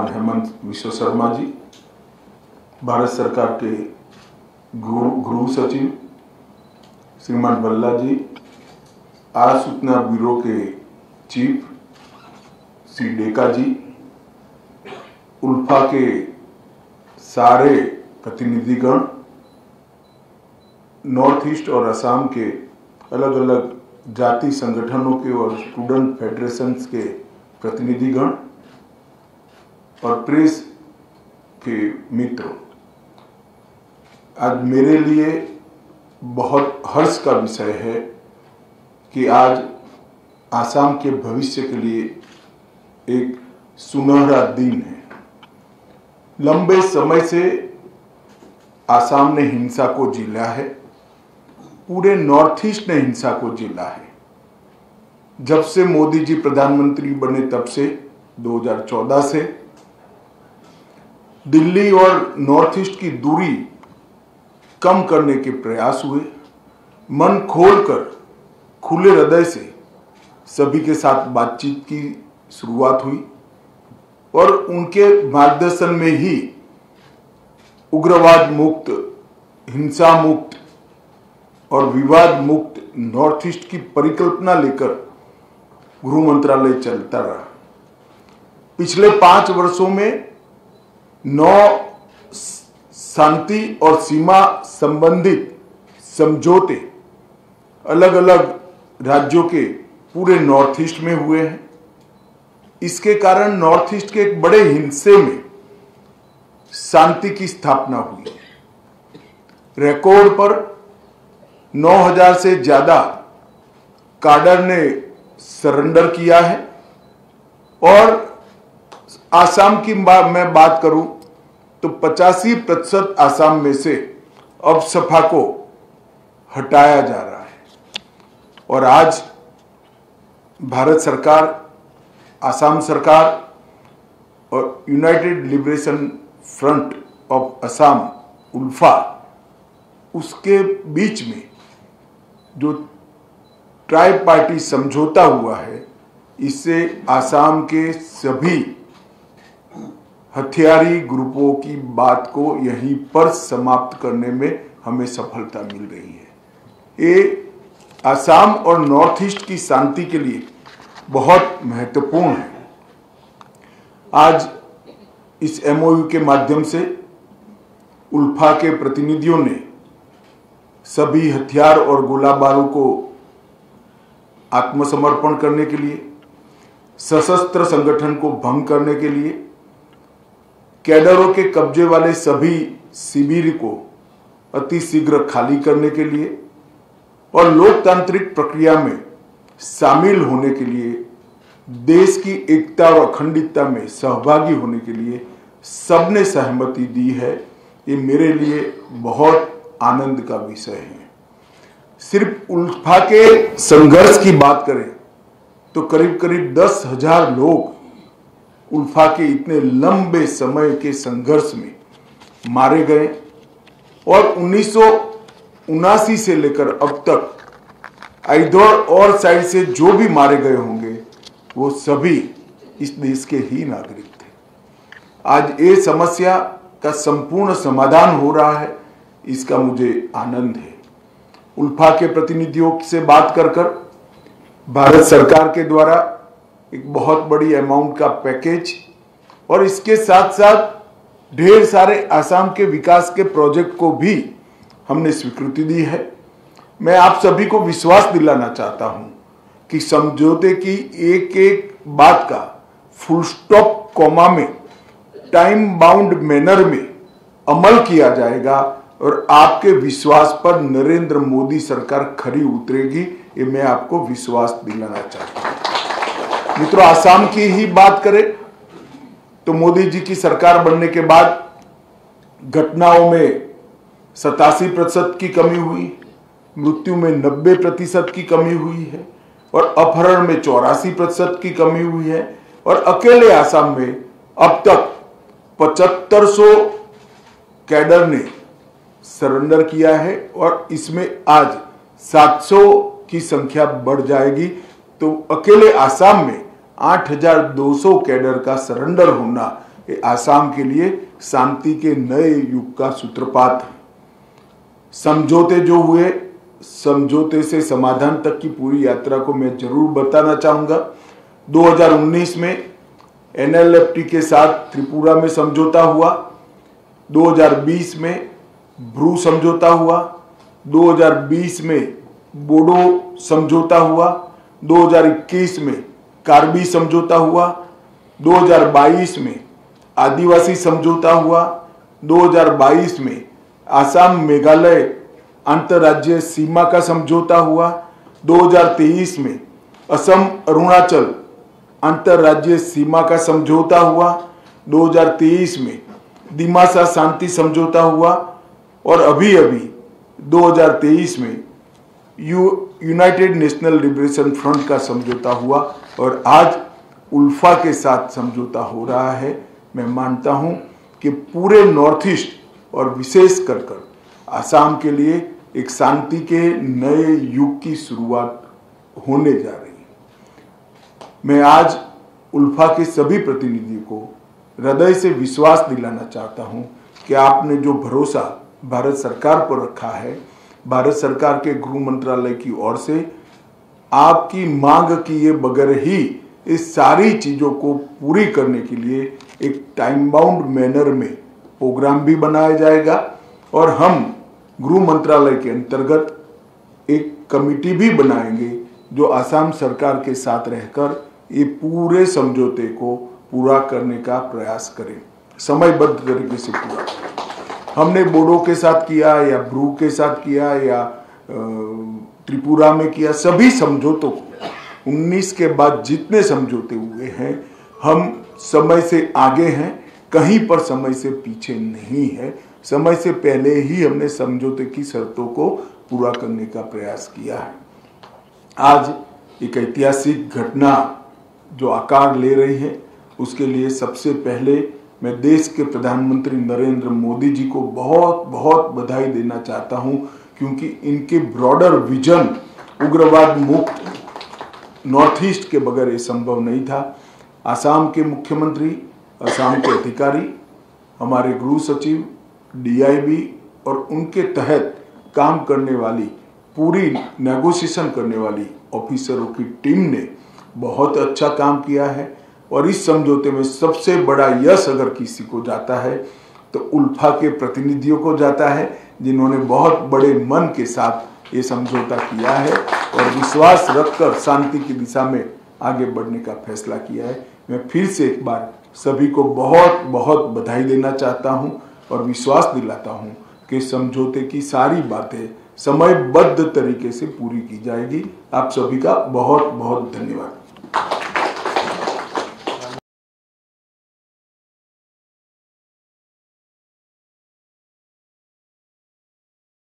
श्रीमान हेमंत विश्व शर्मा जी, भारत सरकार के गृह सचिव श्रीमान बल्ला जी, आर सूचना ब्यूरो के चीफ श्री डेका जी, उल्फा के सारे प्रतिनिधिगण, नॉर्थ ईस्ट और असम के अलग अलग जाति संगठनों के और स्टूडेंट फेडरेशंस के प्रतिनिधिगण और प्रेस के मित्रों, आज मेरे लिए बहुत हर्ष का विषय है कि आज आसाम के भविष्य के लिए एक सुनहरा दिन है। लंबे समय से आसाम ने हिंसा को झेला है, पूरे नॉर्थ ईस्ट ने हिंसा को झेला है। जब से मोदी जी प्रधानमंत्री बने तब से 2014 से दिल्ली और नॉर्थ ईस्ट की दूरी कम करने के प्रयास हुए। मन खोलकर खुले हृदय से सभी के साथ बातचीत की शुरुआत हुई और उनके मार्गदर्शन में ही उग्रवाद मुक्त, हिंसा मुक्त और विवाद मुक्त नॉर्थ ईस्ट की परिकल्पना लेकर गृह मंत्रालय चलता रहा। पिछले 5 वर्षों में 9 शांति और सीमा संबंधित समझौते अलग अलग राज्यों के पूरे नॉर्थ ईस्ट में हुए हैं। इसके कारण नॉर्थ ईस्ट के एक बड़े हिस्से में शांति की स्थापना हुई। रिकॉर्ड पर 9000 से ज्यादा काडर ने सरेंडर किया है और आसाम की मैं बात करूं तो 85% आसाम में से अब सपा को हटाया जा रहा है। और आज भारत सरकार, आसाम सरकार और united liberation front of Assam ULFA, उसके बीच में जो ट्राई पार्टी समझौता हुआ है, इससे आसाम के सभी हथियारी ग्रुपों की बात को यहीं पर समाप्त करने में हमें सफलता मिल रही है। ये आसाम और नॉर्थ ईस्ट की शांति के लिए बहुत महत्वपूर्ण है। आज इस एमओयू के माध्यम से उल्फा के प्रतिनिधियों ने सभी हथियार और गोला बारूद को आत्मसमर्पण करने के लिए, सशस्त्र संगठन को भंग करने के लिए, कैडरों के कब्जे वाले सभी शिविर को अति शीघ्र खाली करने के लिए और लोकतांत्रिक प्रक्रिया में शामिल होने के लिए, देश की एकता और अखंडता में सहभागी होने के लिए सबने सहमति दी है। ये मेरे लिए बहुत आनंद का विषय है। सिर्फ उल्फा के संघर्ष की बात करें तो करीब करीब 10,000 लोग उल्फा के इतने लंबे समय के संघर्ष में मारे गए और 1979 से लेकर अब तक इधर और साइड से जो भी मारे गए होंगे वो सभी इस देश के ही नागरिक थे। आज ये समस्या का संपूर्ण समाधान हो रहा है, इसका मुझे आनंद है। उल्फा के प्रतिनिधियों से बात कर भारत सरकार के द्वारा एक बहुत बड़ी अमाउंट का पैकेज और इसके साथ साथ ढेर सारे आसाम के विकास के प्रोजेक्ट को भी हमने स्वीकृति दी है। मैं आप सभी को विश्वास दिलाना चाहता हूं कि समझौते की एक एक बात का फुल स्टॉप कॉमा में टाइम बाउंड मैनर में अमल किया जाएगा और आपके विश्वास पर नरेंद्र मोदी सरकार खरी उतरेगी, ये मैं आपको विश्वास दिलाना चाहता हूं। मित्रों, आसाम की ही बात करें तो मोदी जी की सरकार बनने के बाद घटनाओं में 87% की कमी हुई, मृत्यु में 90% की कमी हुई है और अपहरण में 84% की कमी हुई है और अकेले आसाम में अब तक 7500 कैडर ने सरेंडर किया है और इसमें आज 700 की संख्या बढ़ जाएगी। तो अकेले आसाम में 8200 कैडर का सरेंडर होना ये आसाम के लिए शांति के नए युग का सूत्रपात है। समझौते जो हुए, समझौते से समाधान तक की पूरी यात्रा को मैं जरूर बताना चाहूंगा। 2019 में NLFT के साथ त्रिपुरा में समझौता हुआ, 2020 में ब्रू समझौता हुआ, 2020 में बोडो समझौता हुआ, 2021 में कार्बी समझौता हुआ, 2022 में आदिवासी समझौता हुआ, 2022 में आसाम मेघालय अंतर्राज्यीय सीमा का समझौता हुआ, 2023 में असम अरुणाचल अंतर्राज्यीय सीमा का समझौता हुआ, 2023 में दिमासा शांति समझौता हुआ और अभी 2023 में यूनाइटेड नेशनल लिबरेशन फ्रंट का समझौता हुआ और आज उल्फा के साथ समझौता हो रहा है। मैं मानता हूं कि पूरे नॉर्थ ईस्ट और विशेष कर आसाम के लिए एक शांति के नए युग की शुरुआत होने जा रही है। मैं आज उल्फा के सभी प्रतिनिधियों को हृदय से विश्वास दिलाना चाहता हूं कि आपने जो भरोसा भारत सरकार पर रखा है, भारत सरकार के गृह मंत्रालय की ओर से आपकी मांग किए बगैर ही इस सारी चीजों को पूरी करने के लिए एक टाइम बाउंड मैनर में प्रोग्राम भी बनाया जाएगा और हम गृह मंत्रालय के अंतर्गत एक कमिटी भी बनाएंगे जो आसाम सरकार के साथ रहकर ये पूरे समझौते को पूरा करने का प्रयास करें, समयबद्ध तरीके से पूरा। हमने बोडो के साथ किया या ब्रू के साथ किया या त्रिपुरा में किया, सभी समझौतों को 19 के बाद जितने समझौते हुए हैं हम समय से आगे हैं, कहीं पर समय से पीछे नहीं है। समय से पहले ही हमने समझौते की शर्तों को पूरा करने का प्रयास किया है। आज एक ऐतिहासिक घटना जो आकार ले रही है, उसके लिए सबसे पहले मैं देश के प्रधानमंत्री नरेंद्र मोदी जी को बहुत बहुत बधाई देना चाहता हूं, क्योंकि इनके ब्रॉडर विजन उग्रवाद मुक्त नॉर्थ ईस्ट के बगैर ये संभव नहीं था। आसाम के मुख्यमंत्री, आसाम के अधिकारी, हमारे गृह सचिव, DIB और उनके तहत काम करने वाली पूरी नेगोशिएशन करने वाली ऑफिसरों की टीम ने बहुत अच्छा काम किया है और इस समझौते में सबसे बड़ा यश अगर किसी को जाता है तो उल्फा के प्रतिनिधियों को जाता है, जिन्होंने बहुत बड़े मन के साथ ये समझौता किया है और विश्वास रखकर शांति की दिशा में आगे बढ़ने का फैसला किया है। मैं फिर से एक बार सभी को बहुत बहुत बधाई देना चाहता हूं और विश्वास दिलाता हूं कि समझौते की सारी बातें समयबद्ध तरीके से पूरी की जाएगी। आप सभी का बहुत बहुत धन्यवाद।